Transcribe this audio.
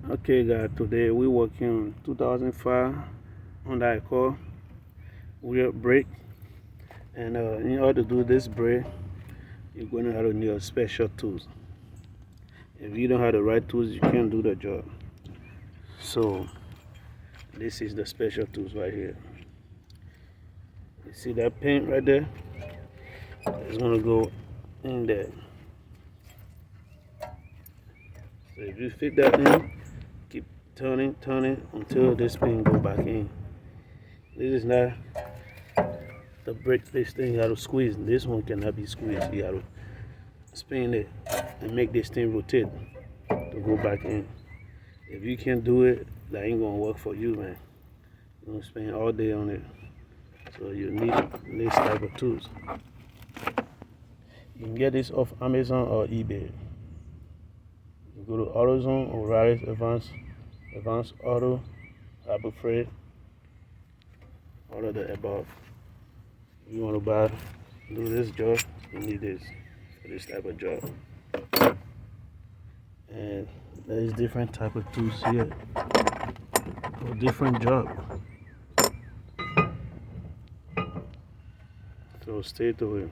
Okay guys, today we're working on 2005 Honda Accord rear brake, and in order to do this brake you're going to have to need a special tools. If you don't have the right tools you can't do the job. So this is the special tools right here. You see that pin right there? It's going to go in there. So if you fit that in, keep turning until this pin go back in. This is not the brake piston you have to squeeze. This one cannot be squeezed. You have to spin it and make this thing rotate to go back in. If you can't do it, that ain't gonna work for you, man. You're gonna spend all day on it. So you need this type of tools. You can get this off Amazon or eBay. You go to AutoZone or Riley's Advanced Auto, Harbor Freight, all of the above. If you want to do this job, you need this for this type of job. And there's different type of tools here for different job. So stay to it.